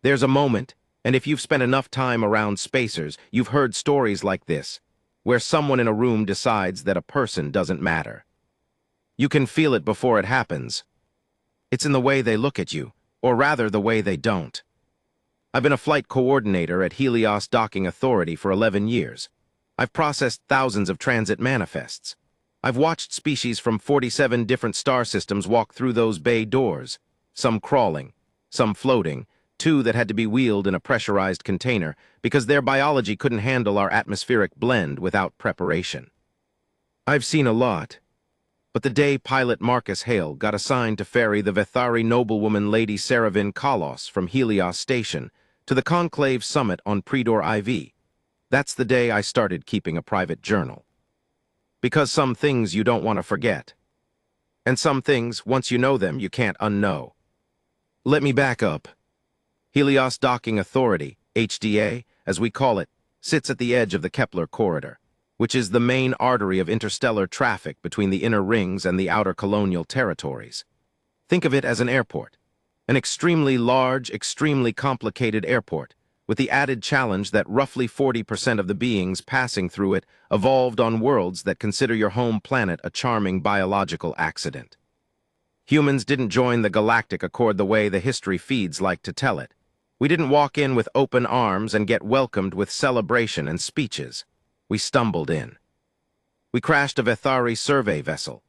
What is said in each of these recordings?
There's a moment, and if you've spent enough time around spacers, you've heard stories like this, where someone in a room decides that a person doesn't matter. You can feel it before it happens. It's in the way they look at you, or rather the way they don't. I've been a flight coordinator at Helios Docking Authority for 11 years. I've processed thousands of transit manifests. I've watched species from 47 different star systems walk through those bay doors, some crawling, some floating, two that had to be wheeled in a pressurized container because their biology couldn't handle our atmospheric blend without preparation. I've seen a lot, but the day pilot Marcus Hale got assigned to ferry the Vethari noblewoman Lady Saravin Kalos from Helios Station to the Conclave Summit on Predor IV, that's the day I started keeping a private journal. Because some things you don't want to forget. And some things, once you know them, you can't unknow. Let me back up. Helios Docking Authority, HDA, as we call it, sits at the edge of the Kepler corridor, which is the main artery of interstellar traffic between the inner rings and the outer colonial territories. Think of it as an airport, an extremely large, extremely complicated airport, with the added challenge that roughly 40% of the beings passing through it evolved on worlds that consider your home planet a charming biological accident. Humans didn't join the galactic accord the way the history feeds like to tell it. We didn't walk in with open arms and get welcomed with celebration and speeches. We stumbled in. We crashed a Vethari survey vessel.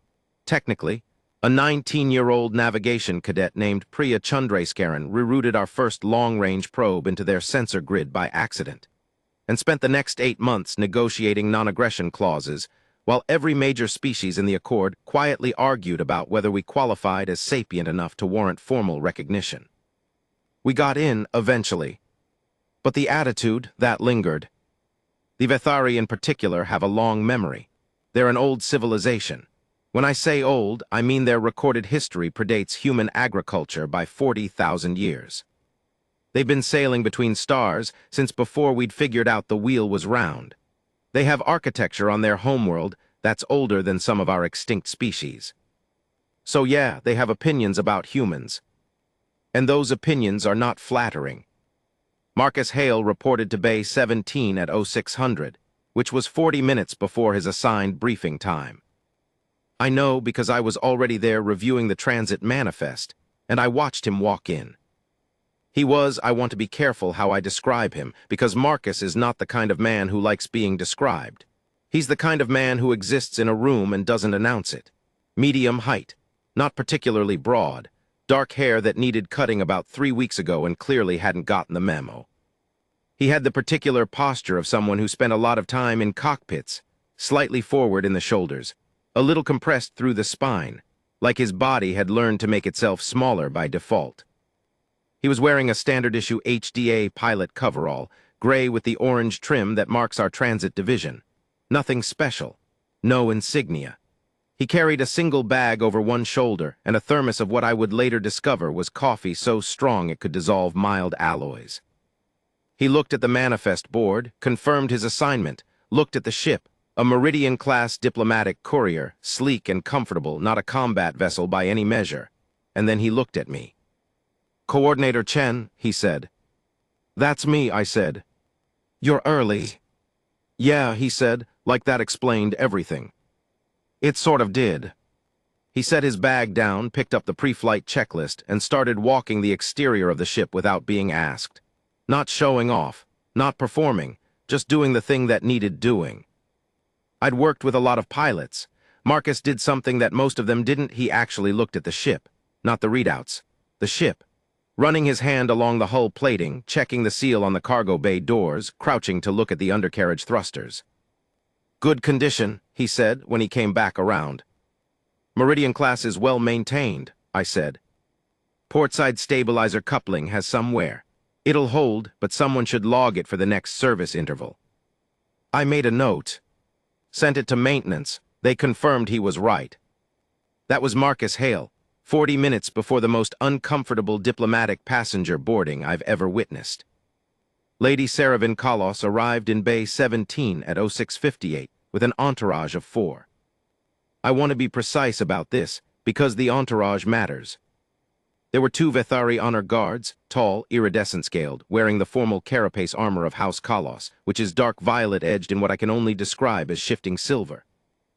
Technically, a 19-year-old navigation cadet named Priya Chandrasekaran rerouted our first long-range probe into their sensor grid by accident, and spent the next 8 months negotiating non-aggression clauses, while every major species in the Accord quietly argued about whether we qualified as sapient enough to warrant formal recognition. We got in eventually, but the attitude, that lingered. The Vethari in particular have a long memory. They're an old civilization. When I say old, I mean their recorded history predates human agriculture by 40,000 years. They've been sailing between stars since before we'd figured out the wheel was round. They have architecture on their homeworld that's older than some of our extinct species. So yeah, they have opinions about humans. And those opinions are not flattering. Marcus Hale reported to Bay 17 at 0600, which was 40 minutes before his assigned briefing time. I know because I was already there reviewing the transit manifest, and I watched him walk in. He was, I want to be careful how I describe him, because Marcus is not the kind of man who likes being described. He's the kind of man who exists in a room and doesn't announce it. Medium height, not particularly broad, dark hair that needed cutting about 3 weeks ago and clearly hadn't gotten the memo. He had the particular posture of someone who spent a lot of time in cockpits, slightly forward in the shoulders, a little compressed through the spine, like his body had learned to make itself smaller by default. He was wearing a standard-issue HDA pilot coverall, gray with the orange trim that marks our transit division. Nothing special, no insignia. He carried a single bag over one shoulder and a thermos of what I would later discover was coffee so strong it could dissolve mild alloys. He looked at the manifest board, confirmed his assignment, looked at the ship, a Meridian-class diplomatic courier, sleek and comfortable, not a combat vessel by any measure, and then he looked at me. "Coordinator Chen," he said. "That's me," I said. "You're early." "Yeah," he said, like that explained everything. It sort of did. He set his bag down, picked up the pre-flight checklist, and started walking the exterior of the ship without being asked. Not showing off, not performing, just doing the thing that needed doing. I'd worked with a lot of pilots. Marcus did something that most of them didn't. He actually looked at the ship, not the readouts. The ship. Running his hand along the hull plating, checking the seal on the cargo bay doors, crouching to look at the undercarriage thrusters. "Good condition," he said when he came back around. "Meridian class is well maintained," I said. "Portside stabilizer coupling has some wear. It'll hold, but someone should log it for the next service interval." I made a note. Sent it to maintenance. They confirmed he was right. That was Marcus Hale, 40 minutes before the most uncomfortable diplomatic passenger boarding I've ever witnessed. Lady Saravin Kalos arrived in Bay 17 at 0658 with an entourage of 4. I want to be precise about this because the entourage matters. There were two Vethari honor guards, tall, iridescent-scaled, wearing the formal carapace armor of House Kalos, which is dark violet edged in what I can only describe as shifting silver.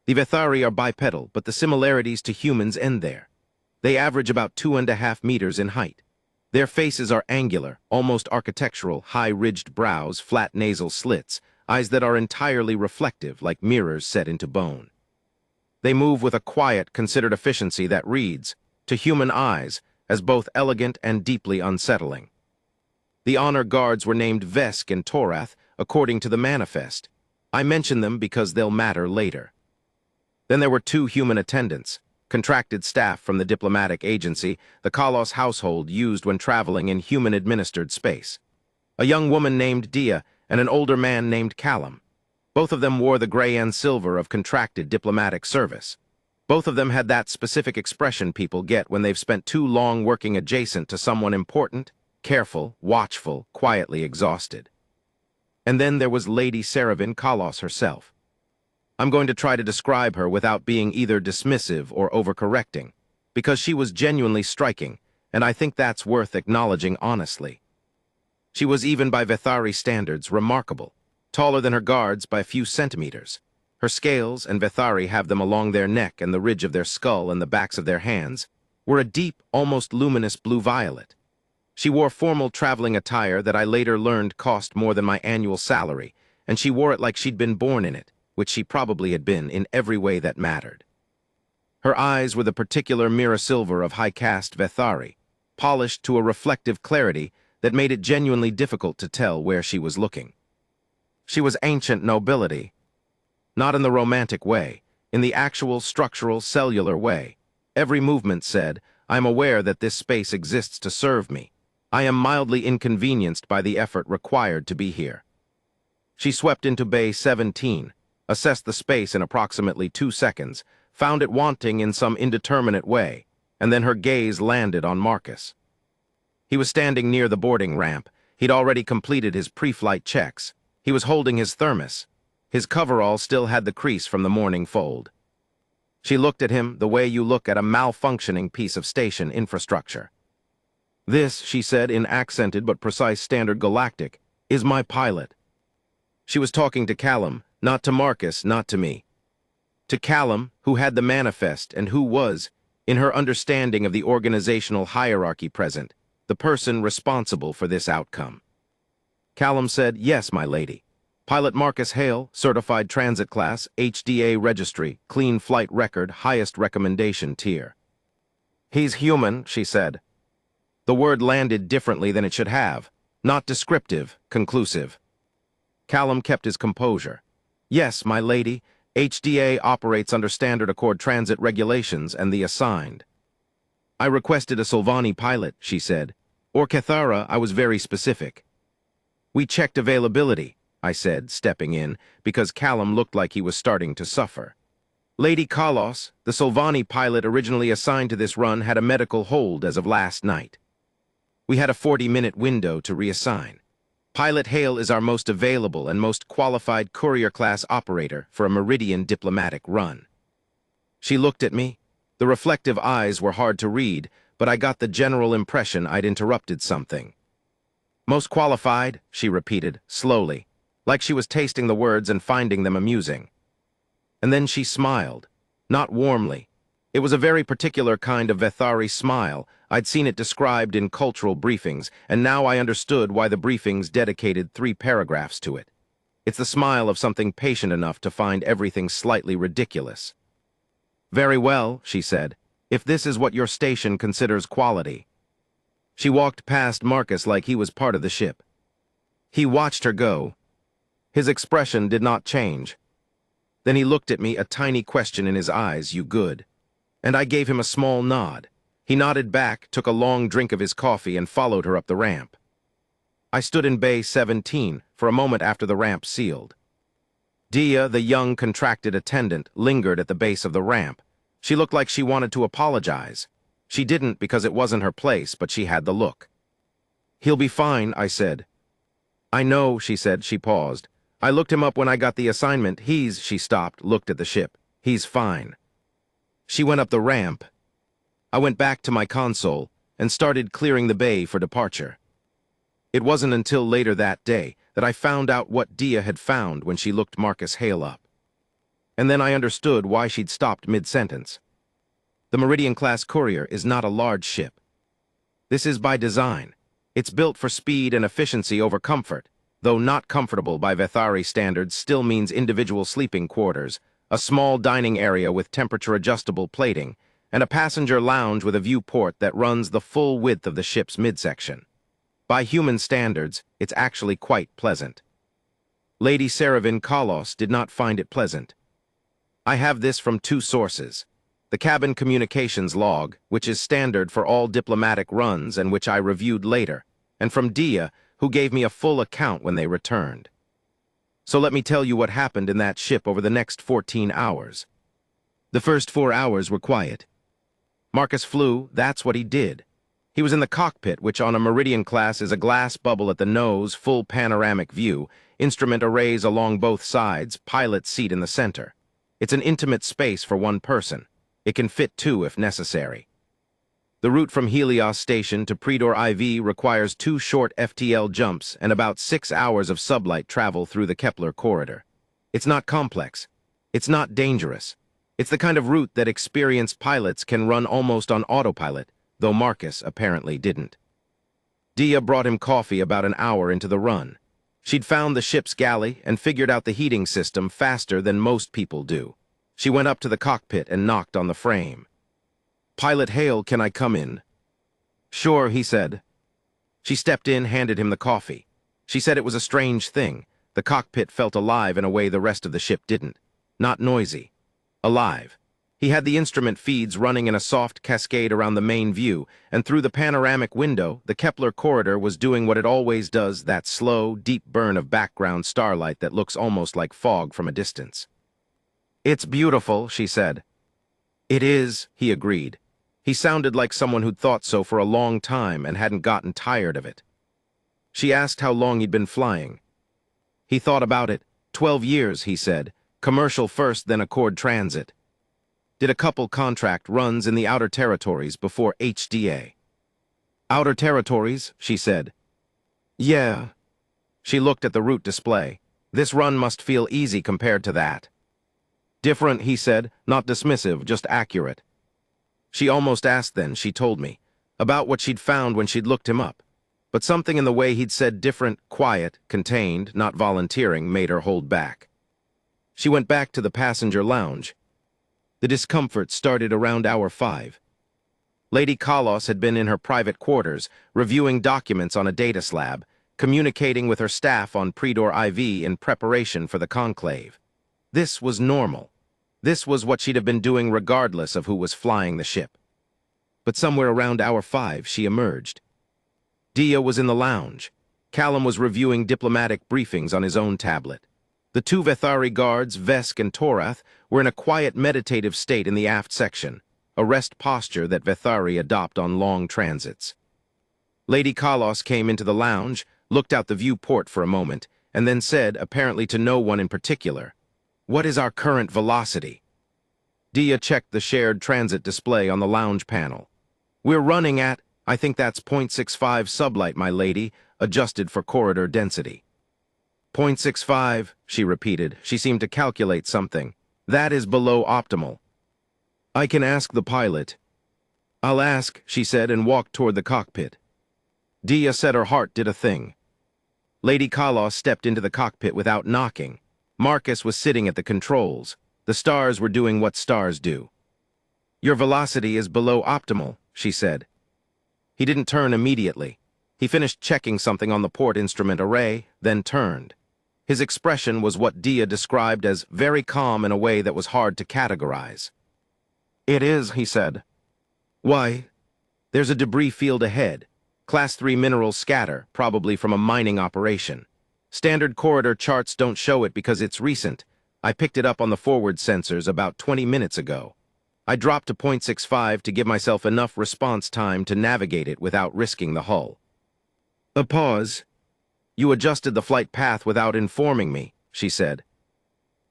The Vethari are bipedal, but the similarities to humans end there. They average about 2.5 meters in height. Their faces are angular, almost architectural, high-ridged brows, flat nasal slits, eyes that are entirely reflective, like mirrors set into bone. They move with a quiet, considered efficiency that reads, to human eyes, as both elegant and deeply unsettling. The honor guards were named Vesk and Torath, according to the manifest. I mention them because they'll matter later. Then there were two human attendants, contracted staff from the diplomatic agency the Kalos household used when traveling in human-administered space. A young woman named Dia and an older man named Callum. Both of them wore the gray and silver of contracted diplomatic service. Both of them had that specific expression people get when they've spent too long working adjacent to someone important, careful, watchful, quietly exhausted. And then there was Lady Saravin Kalos herself. I'm going to try to describe her without being either dismissive or overcorrecting, because she was genuinely striking, and I think that's worth acknowledging honestly. She was, even by Vethari standards, remarkable, taller than her guards by a few centimeters. Her scales, and Vethari have them along their neck and the ridge of their skull and the backs of their hands, were a deep, almost luminous blue-violet. She wore formal traveling attire that I later learned cost more than my annual salary, and she wore it like she'd been born in it, which she probably had been in every way that mattered. Her eyes were the particular mirror silver of high-caste Vethari, polished to a reflective clarity that made it genuinely difficult to tell where she was looking. She was ancient nobility, not in the romantic way, in the actual structural cellular way. Every movement said, I'm aware that this space exists to serve me. I am mildly inconvenienced by the effort required to be here. She swept into Bay 17, assessed the space in approximately 2 seconds, found it wanting in some indeterminate way, and then her gaze landed on Marcus. He was standing near the boarding ramp. He'd already completed his pre-flight checks. He was holding his thermos. His coverall still had the crease from the morning fold. She looked at him the way you look at a malfunctioning piece of station infrastructure. This, she said in accented but precise standard galactic, is my pilot. She was talking to Callum, not to Marcus, not to me. To Callum, who had the manifest and who was, in her understanding of the organizational hierarchy present, the person responsible for this outcome. Callum said, yes, my lady. Pilot Marcus Hale, certified transit class, HDA registry, clean flight record, highest recommendation tier. He's human, she said. The word landed differently than it should have. Not descriptive, conclusive. Callum kept his composure. Yes, my lady, HDA operates under Standard Accord transit regulations and the assigned. I requested a Sylvani pilot, she said. Or Cathara, I was very specific. We checked availability, I said, stepping in, because Callum looked like he was starting to suffer. Lady Kalos, the Sylvani pilot originally assigned to this run, had a medical hold as of last night. We had a 40-minute window to reassign. Pilot Hale is our most available and most qualified courier-class operator for a Meridian diplomatic run. She looked at me. The reflective eyes were hard to read, but I got the general impression I'd interrupted something. Most qualified, she repeated, slowly, like she was tasting the words and finding them amusing. And then she smiled, not warmly. It was a very particular kind of Vethari smile. I'd seen it described in cultural briefings, and now I understood why the briefings dedicated 3 paragraphs to it. It's the smile of something patient enough to find everything slightly ridiculous. Very well, she said, if this is what your station considers quality. She walked past Marcus like he was part of the ship. He watched her go. His expression did not change. Then he looked at me, a tiny question in his eyes, you good. And I gave him a small nod. He nodded back, took a long drink of his coffee, and followed her up the ramp. I stood in Bay 17 for a moment after the ramp sealed. Dia, the young contracted attendant, lingered at the base of the ramp. She looked like she wanted to apologize. She didn't because it wasn't her place, but she had the look. He'll be fine, I said. I know, she said. She paused. I looked him up when I got the assignment. She stopped, looked at the ship. He's fine. She went up the ramp. I went back to my console. and started clearing the bay for departure. It wasn't until later that day that I found out what Dia had found when she looked Marcus Hale up. And then I understood why she'd stopped mid-sentence. The Meridian-class courier is not a large ship. This is by design. It's built for speed and efficiency over comfort, though not comfortable by Vethari standards still means individual sleeping quarters, a small dining area with temperature-adjustable plating, and a passenger lounge with a viewport that runs the full width of the ship's midsection. By human standards, it's actually quite pleasant. Lady Saravin Kalos did not find it pleasant. I have this from two sources. The cabin communications log, which is standard for all diplomatic runs and which I reviewed later, and from Dia, who gave me a full account when they returned. So let me tell you what happened in that ship over the next 14 hours. The first 4 hours were quiet. Marcus flew, that's what he did. He was in the cockpit, which on a Meridian class is a glass bubble at the nose, full panoramic view, instrument arrays along both sides, pilot seat in the center. It's an intimate space for one person. It can fit two if necessary. The route from Helios Station to Predor IV requires 2 short FTL jumps and about 6 hours of sublight travel through the Kepler corridor. It's not complex. It's not dangerous. It's the kind of route that experienced pilots can run almost on autopilot, though Marcus apparently didn't. Dia brought him coffee about an hour into the run. She'd found the ship's galley and figured out the heating system faster than most people do. She went up to the cockpit and knocked on the frame. "Pilot Hale, can I come in?" "Sure," he said. She stepped in, handed him the coffee. She said it was a strange thing. The cockpit felt alive in a way the rest of the ship didn't. Not noisy. Alive. He had the instrument feeds running in a soft cascade around the main view, and through the panoramic window, the Kepler corridor was doing what it always does, that slow, deep burn of background starlight that looks almost like fog from a distance. "It's beautiful," she said. "It is," he agreed. He sounded like someone who'd thought so for a long time and hadn't gotten tired of it. She asked how long he'd been flying. He thought about it. 12 years, he said. Commercial first, then Accord Transit. Did a couple contract runs in the Outer Territories before HDA. "Outer Territories?" she said. "Yeah." She looked at the route display. "This run must feel easy compared to that." "Different," he said, not dismissive, just accurate. She almost asked then, she told me, about what she'd found when she'd looked him up. But something in the way he'd said different, quiet, contained, not volunteering, made her hold back. She went back to the passenger lounge. The discomfort started around hour 5. Lady Kalos had been in her private quarters, reviewing documents on a data slab, communicating with her staff on Predor IV in preparation for the conclave. This was normal. This was what she'd have been doing regardless of who was flying the ship. But somewhere around hour 5, she emerged. Dia was in the lounge. Callum was reviewing diplomatic briefings on his own tablet. The 2 Vethari guards, Vesk and Torath, were in a quiet meditative state in the aft section, a rest posture that Vethari adopt on long transits. Lady Kalos came into the lounge, looked out the viewport for a moment, and then said, apparently to no one in particular, "What is our current velocity?" Dia checked the shared transit display on the lounge panel. "We're running at, I think that's 0.65 sublight, my lady, adjusted for corridor density." 0.65, she repeated. She seemed to calculate something. "That is below optimal." "I can ask the pilot." "I'll ask," she said, and walked toward the cockpit. Dia said her heart did a thing. Lady Kalos stepped into the cockpit without knocking. Marcus was sitting at the controls. The stars were doing what stars do. "Your velocity is below optimal," she said. He didn't turn immediately. He finished checking something on the port instrument array, then turned. His expression was what Dia described as very calm in a way that was hard to categorize. "It is," he said. "Why?" "There's a debris field ahead. Class 3 minerals scatter, probably from a mining operation. Standard corridor charts don't show it because it's recent. I picked it up on the forward sensors about 20 minutes ago. I dropped to 0.65 to give myself enough response time to navigate it without risking the hull." A pause. "You adjusted the flight path without informing me," she said.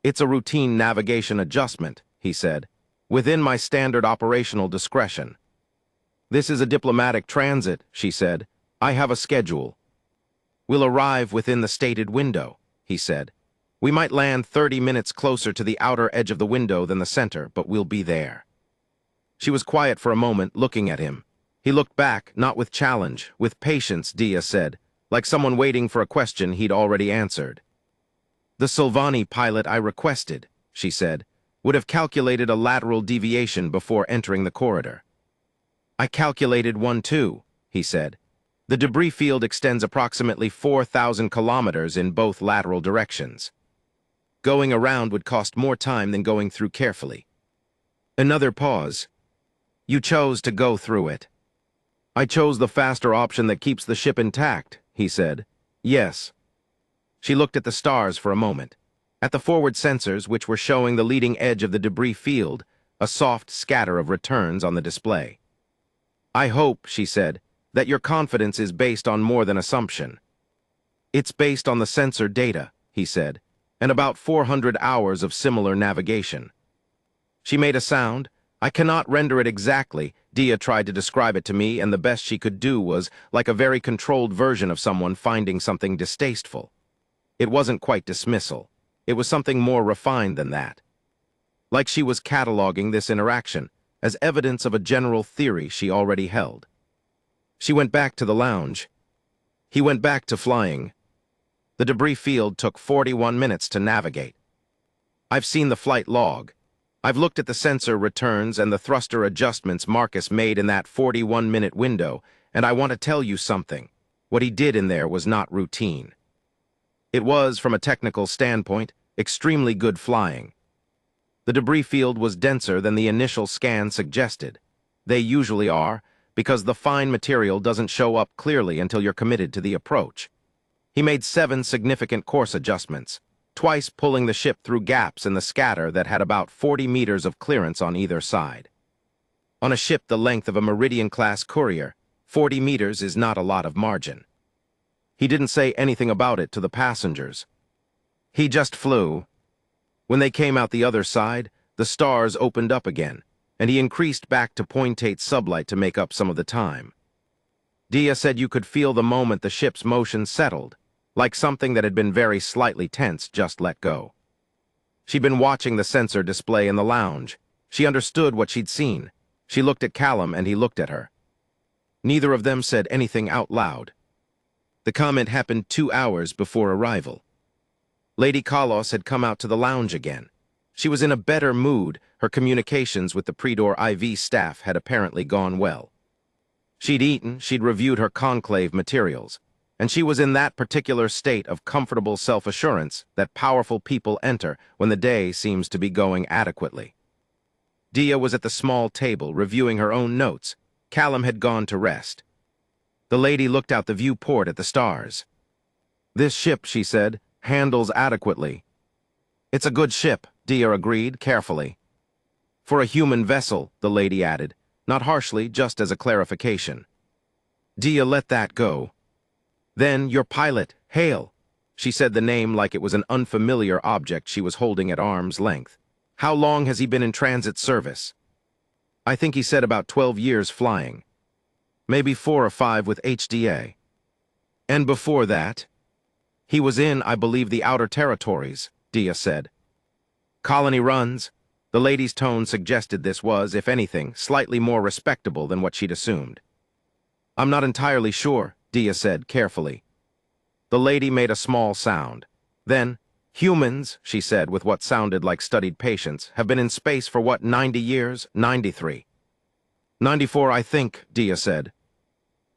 "It's a routine navigation adjustment," he said, "within my standard operational discretion." This is a diplomatic transit, she said. I have a schedule. We'll arrive within the stated window, he said. We might land 30 minutes closer to the outer edge of the window than the center, but we'll be there. She was quiet for a moment, looking at him. He looked back, not with challenge, with patience, Dia said, like someone waiting for a question he'd already answered. The Silvani pilot I requested, she said, would have calculated a lateral deviation before entering the corridor. I calculated one too, he said. The debris field extends approximately 4,000 kilometers in both lateral directions. Going around would cost more time than going through carefully. Another pause. You chose to go through it. I chose the faster option that keeps the ship intact, he said. Yes. She looked at the stars for a moment. At the forward sensors, which were showing the leading edge of the debris field, a soft scatter of returns on the display. I hope, she said, that your confidence is based on more than assumption. It's based on the sensor data, he said, and about 400 hours of similar navigation. She made a sound. I cannot render it exactly. Dia tried to describe it to me, and the best she could do was like a very controlled version of someone finding something distasteful. It wasn't quite dismissal. It was something more refined than that. Like she was cataloging this interaction as evidence of a general theory she already held. She went back to the lounge. He went back to flying. The debris field took 41 minutes to navigate. I've seen the flight log. I've looked at the sensor returns and the thruster adjustments Marcus made in that 41-minute window, and I want to tell you something. What he did in there was not routine. It was, from a technical standpoint, extremely good flying. The debris field was denser than the initial scan suggested. They usually are, because the fine material doesn't show up clearly until you're committed to the approach. He made 7 significant course adjustments, twice pulling the ship through gaps in the scatter that had about 40 meters of clearance on either side. On a ship the length of a Meridian-class courier, 40 meters is not a lot of margin. He didn't say anything about it to the passengers. He just flew. When they came out the other side, the stars opened up again, and he increased back to .8 sublight to make up some of the time. Dia said you could feel the moment the ship's motion settled, like something that had been very slightly tense just let go. She'd been watching the sensor display in the lounge. She understood what she'd seen. She looked at Callum and he looked at her. Neither of them said anything out loud. The comment happened 2 hours before arrival. Lady Kalos had come out to the lounge again. She was in a better mood. Her communications with the Predor IV staff had apparently gone well. She'd eaten, she'd reviewed her conclave materials, and she was in that particular state of comfortable self-assurance that powerful people enter when the day seems to be going adequately. Dia was at the small table reviewing her own notes. Callum had gone to rest. The lady looked out the viewport at the stars. This ship, she said, handles adequately. It's a good ship, Dia agreed carefully. For a human vessel, the lady added, not harshly, just as a clarification. Dia let that go. Then your pilot, Hale. She said the name like it was an unfamiliar object she was holding at arm's length. How long has he been in transit service? I think he said about 12 years flying. Maybe 4 or 5 with HDA. And before that? He was in, I believe, the outer territories, Dia said. Colony runs. The lady's tone suggested this was, if anything, slightly more respectable than what she'd assumed. I'm not entirely sure, Dia said carefully. The lady made a small sound. Then, humans, she said with what sounded like studied patience, have been in space for what, 90 years? 93. 94, I think, Dia said.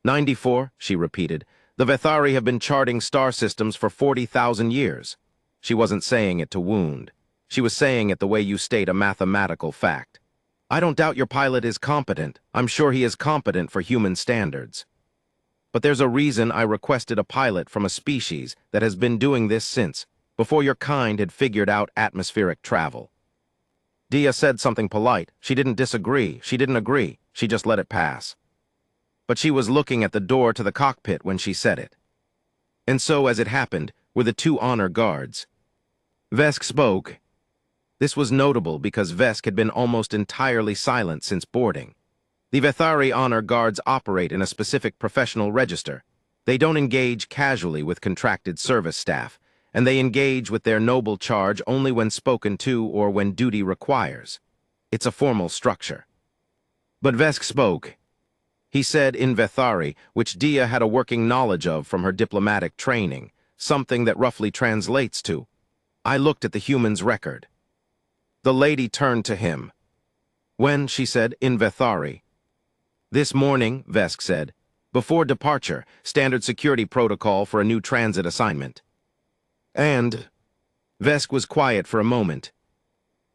94, she repeated. The Vethari have been charting star systems for 40,000 years. She wasn't saying it to wound. She was saying it the way you state a mathematical fact. I don't doubt your pilot is competent. I'm sure he is competent for human standards. But there's a reason I requested a pilot from a species that has been doing this since, before your kind had figured out atmospheric travel. Dia said something polite. She didn't disagree. She didn't agree. She just let it pass. But she was looking at the door to the cockpit when she said it. And so, as it happened, were the 2 honor guards. Vesk spoke. This was notable because Vesk had been almost entirely silent since boarding. The Vethari honor guards operate in a specific professional register. They don't engage casually with contracted service staff, and they engage with their noble charge only when spoken to or when duty requires. It's a formal structure. But Vesk spoke. He said in Vethari, which Dia had a working knowledge of from her diplomatic training, something that roughly translates to, "I looked at the human's record." The lady turned to him. "When?" she said, in Vethari. "This morning," Vesk said, "before departure, standard security protocol for a new transit assignment." And Vesk was quiet for a moment.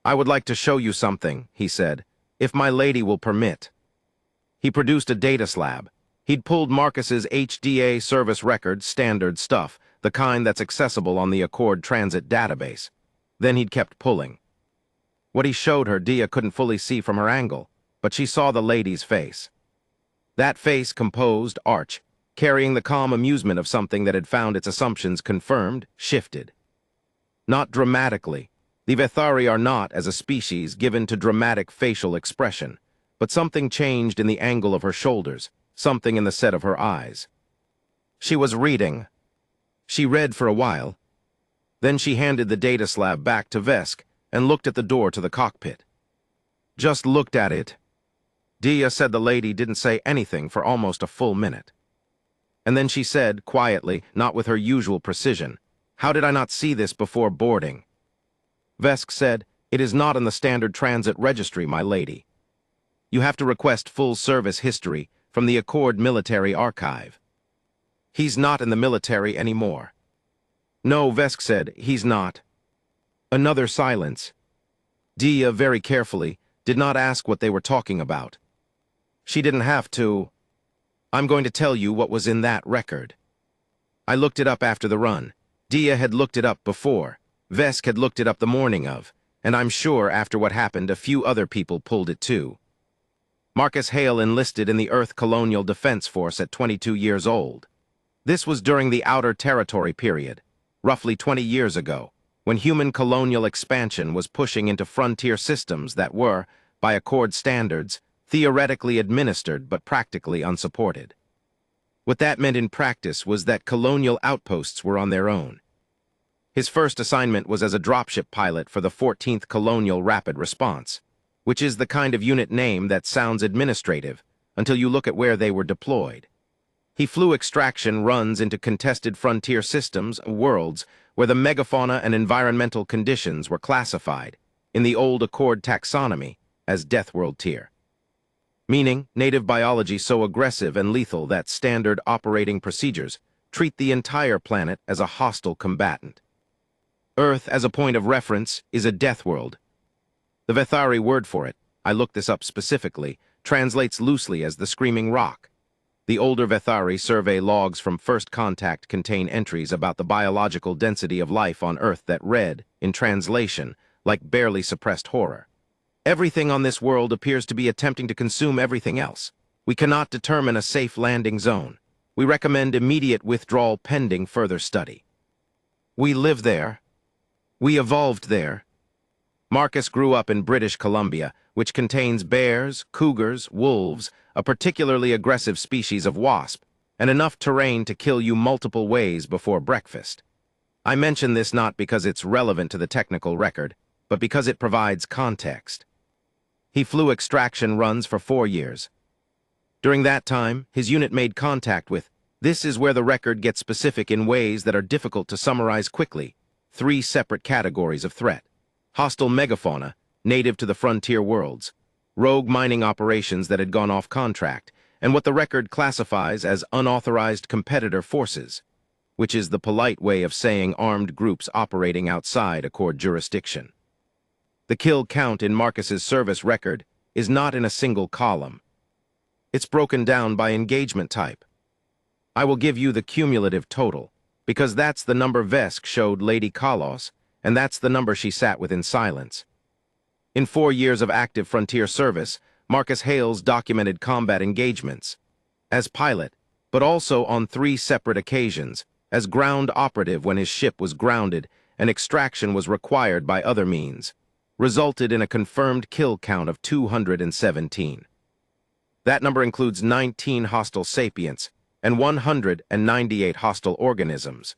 "I would like to show you something," he said, "if my lady will permit." He produced a data slab. He'd pulled Marcus's HDA service record, standard stuff, the kind that's accessible on the Accord Transit database. Then he'd kept pulling. What he showed her, Dia couldn't fully see from her angle, but she saw the lady's face. That face composed, arch, carrying the calm amusement of something that had found its assumptions confirmed, shifted. Not dramatically. The Vethari are not, as a species, given to dramatic facial expression, but something changed in the angle of her shoulders, something in the set of her eyes. She was reading. She read for a while. Then she handed the data slab back to Vesk and looked at the door to the cockpit. Just looked at it. Dia said the lady didn't say anything for almost a full minute. And then she said, quietly, not with her usual precision, "How did I not see this before boarding?" Vesk said, "It is not in the standard transit registry, my lady. You have to request full service history from the Accord Military Archive." "He's not in the military anymore." "No," Vesk said, "he's not." Another silence. Dia, very carefully, did not ask what they were talking about. She didn't have to. "I'm going to tell you what was in that record. I looked it up after the run. Dia had looked it up before. Vesk had looked it up the morning of, and I'm sure after what happened a few other people pulled it too. Marcus Hale enlisted in the Earth Colonial Defense Force at 22 years old. This was during the Outer Territory period, roughly 20 years ago, when human colonial expansion was pushing into frontier systems that were, by Accord standards, theoretically administered but practically unsupported. What that meant in practice was that colonial outposts were on their own. His first assignment was as a dropship pilot for the 14th Colonial Rapid Response, which is the kind of unit name that sounds administrative until you look at where they were deployed. He flew extraction runs into contested frontier systems, worlds, where the megafauna and environmental conditions were classified, in the old Accord taxonomy, as Deathworld tier. Meaning, native biology so aggressive and lethal that standard operating procedures treat the entire planet as a hostile combatant. Earth, as a point of reference, is a death world. The Vethari word for it, I looked this up specifically, translates loosely as the Screaming Rock. The older Vethari survey logs from first contact contain entries about the biological density of life on Earth that read, in translation, like barely suppressed horror. Everything on this world appears to be attempting to consume everything else. We cannot determine a safe landing zone. We recommend immediate withdrawal pending further study. We live there. We evolved there. Marcus grew up in British Columbia, which contains bears, cougars, wolves, a particularly aggressive species of wasp, and enough terrain to kill you multiple ways before breakfast. I mention this not because it's relevant to the technical record, but because it provides context. He flew extraction runs for 4 years. During that time, his unit made contact with, this is where the record gets specific in ways that are difficult to summarize quickly, 3 separate categories of threat. Hostile megafauna, native to the frontier worlds, rogue mining operations that had gone off contract, and what the record classifies as unauthorized competitor forces, which is the polite way of saying armed groups operating outside Accord jurisdiction. The kill count in Marcus's service record is not in a single column. It's broken down by engagement type. I will give you the cumulative total, because that's the number Vesk showed Lady Kalos, and that's the number she sat with in silence. In 4 years of active frontier service, Marcus Hale's documented combat engagements, as pilot, but also on 3 separate occasions, as ground operative when his ship was grounded and extraction was required by other means, resulted in a confirmed kill count of 217. That number includes 19 hostile sapients and 198 hostile organisms.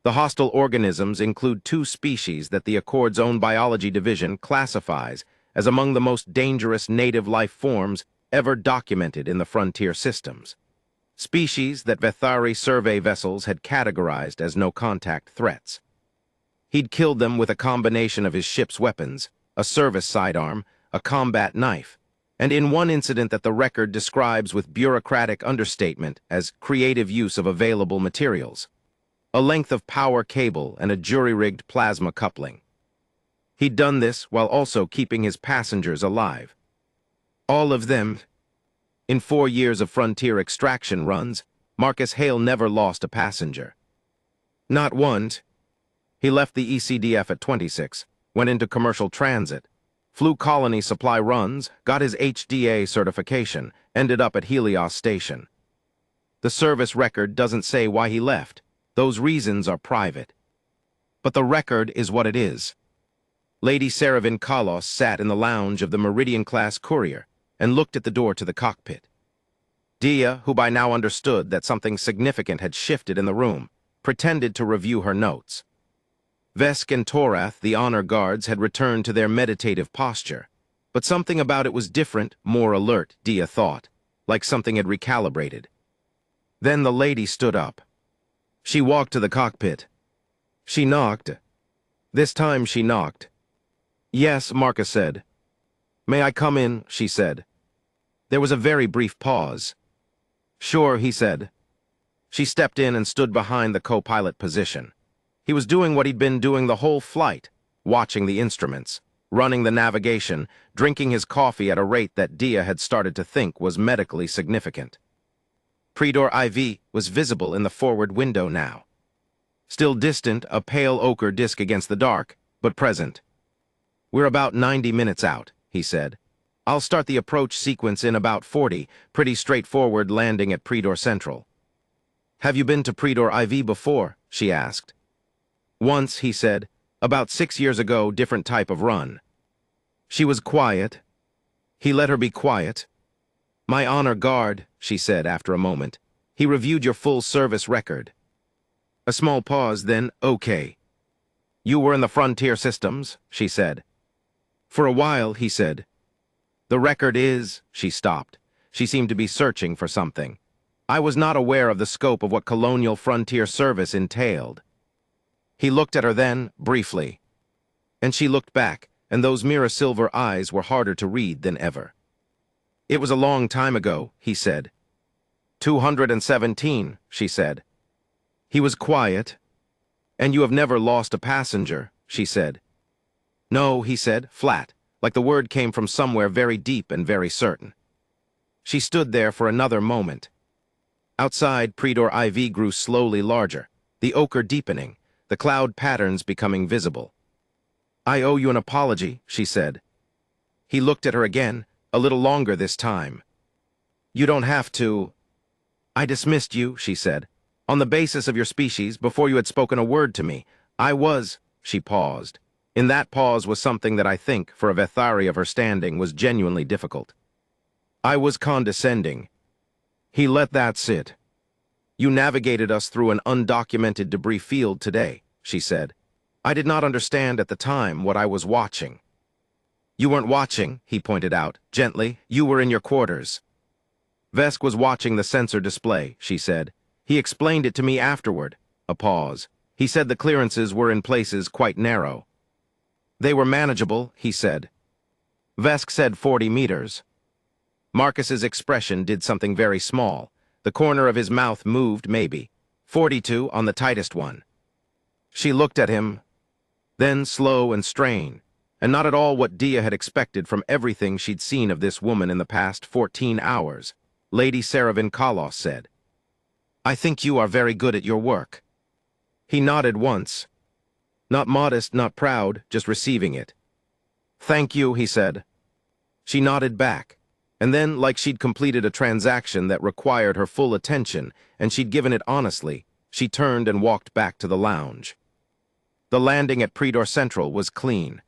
The hostile organisms include 2 species that the Accord's own biology division classifies as among the most dangerous native life forms ever documented in the frontier systems. Species that Vethari survey vessels had categorized as no-contact threats. He'd killed them with a combination of his ship's weapons, a service sidearm, a combat knife, and in one incident that the record describes with bureaucratic understatement as creative use of available materials, a length of power cable and a jury-rigged plasma coupling. He'd done this while also keeping his passengers alive. All of them. In 4 years of frontier extraction runs, Marcus Hale never lost a passenger. Not one. He left the ECDF at 26, went into commercial transit, flew colony supply runs, got his HDA certification, ended up at Helios Station. The service record doesn't say why he left. Those reasons are private. But the record is what it is. Lady Saravin Kalos sat in the lounge of the Meridian-class courier and looked at the door to the cockpit. Dia, who by now understood that something significant had shifted in the room, pretended to review her notes. Vesk and Torath, the honor guards, had returned to their meditative posture, but something about it was different, more alert, Dia thought, like something had recalibrated. Then the lady stood up. She walked to the cockpit. She knocked. This time she knocked. Yes, Marcus said. May I come in, she said. There was a very brief pause. Sure, he said. She stepped in and stood behind the co-pilot position. He was doing what he'd been doing the whole flight, watching the instruments, running the navigation, drinking his coffee at a rate that Dia had started to think was medically significant. Predor IV was visible in the forward window now. Still distant, a pale ochre disk against the dark, but present. We're about 90 minutes out, he said. I'll start the approach sequence in about 40, pretty straightforward landing at Predor Central. Have you been to Predor IV before? She asked. Once, he said. About 6 years ago, different type of run. She was quiet. He let her be quiet. My honor guard, she said after a moment. He reviewed your full service record. A small pause, then, okay. You were in the frontier systems, she said. For a while, he said. The record is, she stopped. She seemed to be searching for something. I was not aware of the scope of what colonial frontier service entailed. He looked at her then, briefly. And she looked back, and those mirror silver eyes were harder to read than ever. It was a long time ago, he said. 217, she said. He was quiet. And you have never lost a passenger, she said. No, he said, flat, like the word came from somewhere very deep and very certain. She stood there for another moment. Outside, Predor IV grew slowly larger, the ochre deepening, the cloud patterns becoming visible. I owe you an apology, she said. He looked at her again, a little longer this time. You don't have to. I dismissed you, she said, on the basis of your species before you had spoken a word to me. She paused. In that pause was something that I think, for a Vethari of her standing, was genuinely difficult. I was condescending. He let that sit. You navigated us through an undocumented debris field today, she said. I did not understand at the time what I was watching. You weren't watching, he pointed out, gently. You were in your quarters. Vesk was watching the sensor display, she said. He explained it to me afterward. A pause. He said the clearances were in places quite narrow. They were manageable, he said. Vesk said 40 meters. Marcus's expression did something very small. The corner of his mouth moved, maybe. 42 on the tightest one. She looked at him, then slow and strained, and not at all what Dia had expected from everything she'd seen of this woman in the past 14 hours. Lady Saravin Kalos said, I think you are very good at your work. He nodded once. Not modest, not proud, just receiving it. Thank you, he said. She nodded back, and then, like she'd completed a transaction that required her full attention, and she'd given it honestly, she turned and walked back to the lounge. The landing at Predor Central was clean.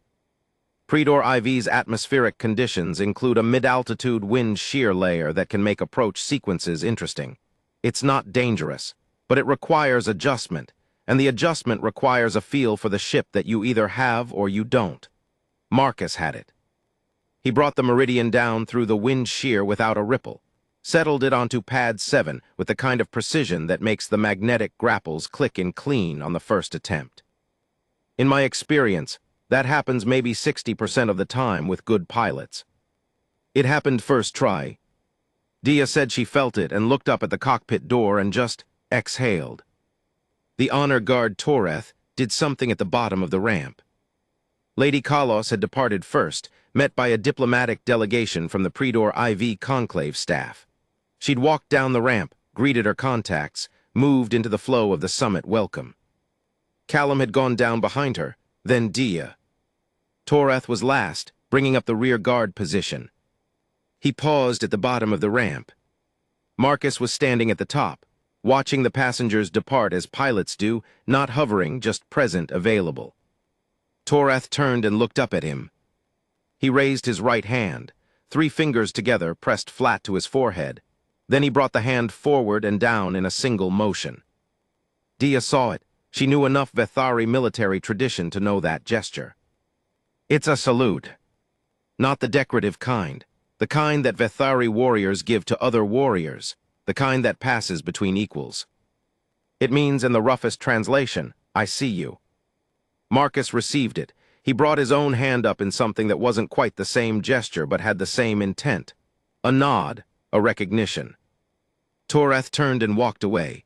Predor IV's atmospheric conditions include a mid-altitude wind shear layer that can make approach sequences interesting. It's not dangerous, but it requires adjustment, and the adjustment requires a feel for the ship that you either have or you don't. Marcus had it. He brought the Meridian down through the wind shear without a ripple, settled it onto pad 7 with the kind of precision that makes the magnetic grapples click in clean on the first attempt. In my experience, that happens maybe 60% of the time with good pilots. It happened first try. Dia said she felt it and looked up at the cockpit door and just exhaled. The honor guard Toreth did something at the bottom of the ramp. Lady Kalos had departed first, met by a diplomatic delegation from the Predor IV conclave staff. She'd walked down the ramp, greeted her contacts, moved into the flow of the summit welcome. Callum had gone down behind her, then Dia. Toreth was last, bringing up the rear guard position. He paused at the bottom of the ramp. Marcus was standing at the top, watching the passengers depart as pilots do, not hovering, just present, available. Toreth turned and looked up at him. He raised his right hand, 3 fingers together pressed flat to his forehead. Then he brought the hand forward and down in a single motion. Dia saw it. She knew enough Vethari military tradition to know that gesture. It's a salute. Not the decorative kind. The kind that Vethari warriors give to other warriors. The kind that passes between equals. It means in the roughest translation, I see you. Marcus received it. He brought his own hand up in something that wasn't quite the same gesture but had the same intent. A nod, a recognition. Toreth turned and walked away.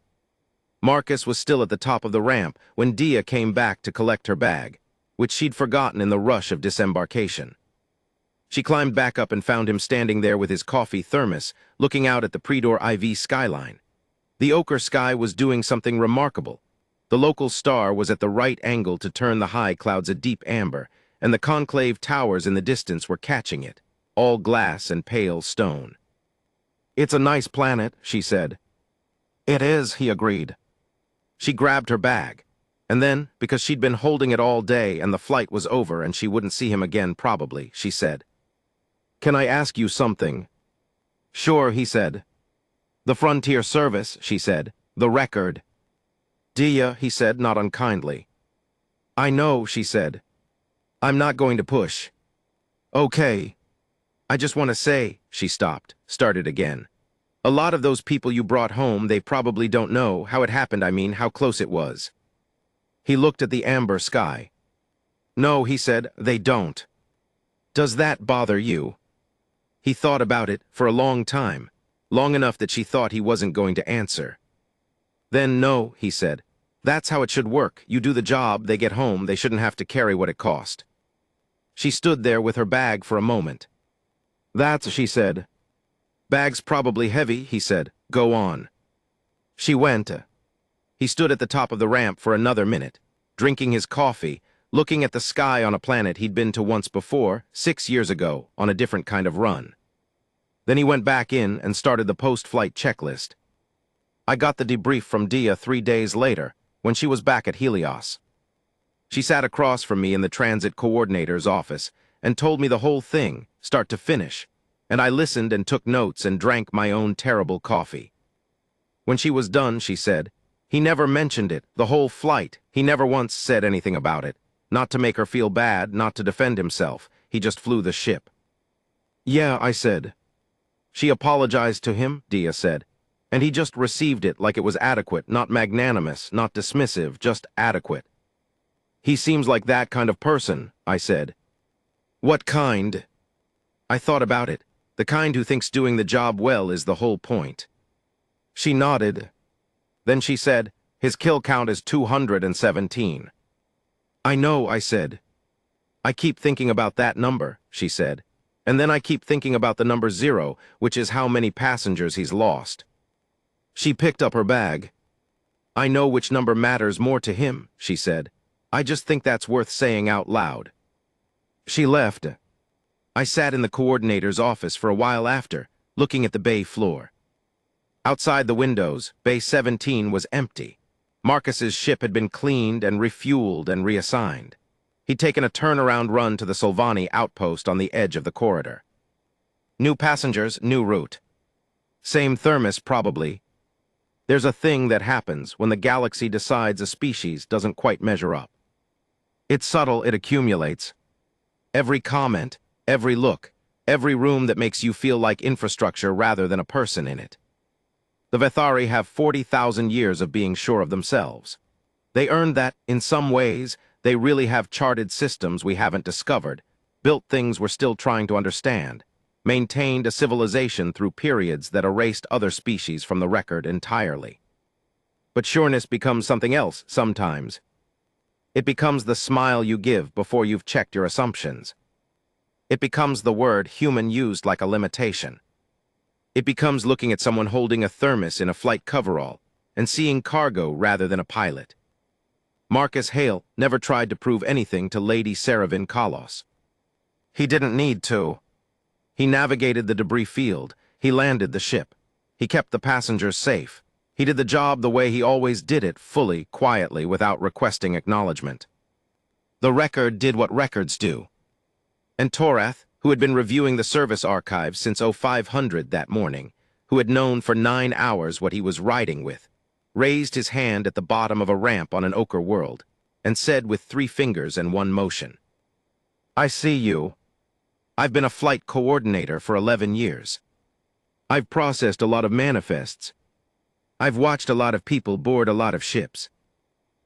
Marcus was still at the top of the ramp when Dia came back to collect her bag, which she'd forgotten in the rush of disembarkation. She climbed back up and found him standing there with his coffee thermos, looking out at the Predor IV skyline. The ochre sky was doing something remarkable. The local star was at the right angle to turn the high clouds a deep amber, and the conclave towers in the distance were catching it, all glass and pale stone. It's a nice planet, she said. It is, he agreed. She grabbed her bag, and then, because she'd been holding it all day and the flight was over and she wouldn't see him again probably, she said, "Can I ask you something?" "Sure," he said. "The Frontier Service," she said. "The record." "Dia," he said, not unkindly. "I know," she said. "I'm not going to push." "Okay. I just want to say," she stopped, started again. "A lot of those people you brought home, they probably don't know how it happened, I mean, how close it was." He looked at the amber sky. "No," he said, "they don't." "Does that bother you?" He thought about it for a long time, long enough that she thought he wasn't going to answer. Then, "No," he said. "That's how it should work. You do the job, they get home, they shouldn't have to carry what it cost." She stood there with her bag for a moment. "That's," she said. "Bag's probably heavy," he said. "Go on." She went. He stood at the top of the ramp for another minute, drinking his coffee, looking at the sky on a planet he'd been to once before, 6 years ago, on a different kind of run. Then he went back in and started the post-flight checklist. I got the debrief from Dia 3 days later, when she was back at Helios. She sat across from me in the transit coordinator's office and told me the whole thing, start to finish, and I listened and took notes and drank my own terrible coffee. When she was done, she said, "He never mentioned it, the whole flight. He never once said anything about it. Not to make her feel bad, not to defend himself. He just flew the ship." "Yeah," I said. "She apologized to him," Dia said, "and he just received it like it was adequate, not magnanimous, not dismissive, just adequate." "He seems like that kind of person," I said. "What kind?" I thought about it. The kind who thinks doing the job well is the whole point. She nodded. Then she said, "His kill count is 217. "I know," I said. "I keep thinking about that number," she said. "And then I keep thinking about the number 0, which is how many passengers he's lost." She picked up her bag. "I know which number matters more to him," she said. "I just think that's worth saying out loud." She left. I sat in the coordinator's office for a while after, looking at the bay floor. Outside the windows, Bay 17 was empty. Marcus's ship had been cleaned and refueled and reassigned. He'd taken a turnaround run to the Solvani outpost on the edge of the corridor. New passengers, new route. Same thermos, probably. There's a thing that happens when the galaxy decides a species doesn't quite measure up. It's subtle, it accumulates. Every comment, every look, every room that makes you feel like infrastructure rather than a person in it. The Vethari have 40,000 years of being sure of themselves. They earned that, in some ways, they really have charted systems we haven't discovered, built things we're still trying to understand, maintained a civilization through periods that erased other species from the record entirely. But sureness becomes something else sometimes. It becomes the smile you give before you've checked your assumptions. It becomes the word human used like a limitation. It becomes looking at someone holding a thermos in a flight coverall and seeing cargo rather than a pilot. Marcus Hale never tried to prove anything to Lady Saravin Kalos. He didn't need to. He navigated the debris field. He landed the ship. He kept the passengers safe. He did the job the way he always did it, fully, quietly, without requesting acknowledgement. The record did what records do. And Torath, who had been reviewing the service archives since 0500 that morning, who had known for 9 hours what he was riding with, raised his hand at the bottom of a ramp on an ochre world, and said with 3 fingers and 1 motion, "I see you. I've been a flight coordinator for 11 years. I've processed a lot of manifests. I've watched a lot of people board a lot of ships.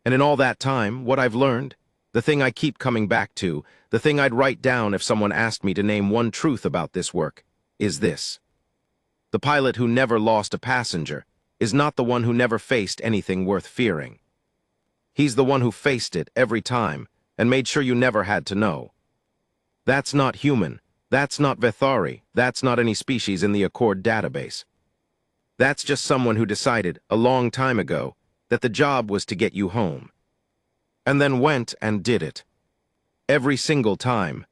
And in all that time, what I've learned, the thing I keep coming back to, the thing I'd write down if someone asked me to name one truth about this work, is this. The pilot who never lost a passenger is not the one who never faced anything worth fearing. He's the one who faced it every time and made sure you never had to know. That's not human. That's not Vethari. That's not any species in the Accord database. That's just someone who decided, a long time ago, that the job was to get you home. And then went and did it. Every single time,